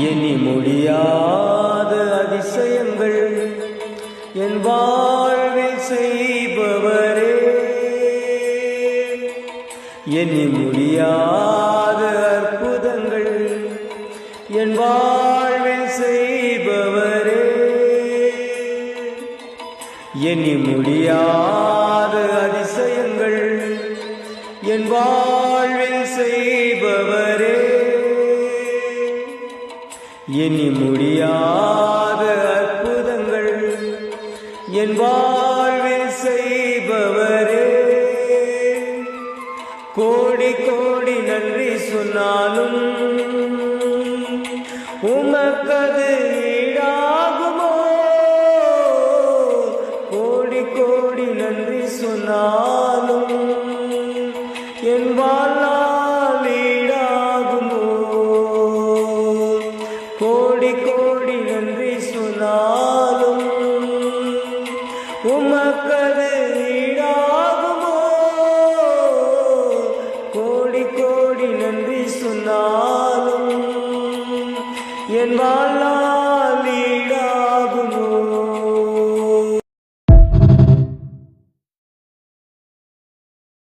எண்ணி முடியாத அதிசயங்கள் என் வாழ்வில் செய்பவரே, எண்ணி முடியாத அற்புதங்கள் என் வாழ்வில் செய்பவரே, எண்ணி முடியாத அதிசயங்கள் என் வாழ்வில் செய்பவரே, எண்ணி முடியாத அற்புதங்கள் என் வாழ்வில் செய்பவரே. கோடி கோடி நன்றி சொன்னாலும் உமக்கது ஈடாகுமோ? கோடி கோடி நன்றி சொன்னாலும் என் வாழ்நாள் ஈடாகுமோ? கோடி கோடி நன்றி சொன்னாலும் உமக்கது ஈடாகுமோ? கோடி கோடி நன்றி சொன்னாலும் என் வாழ்நாள்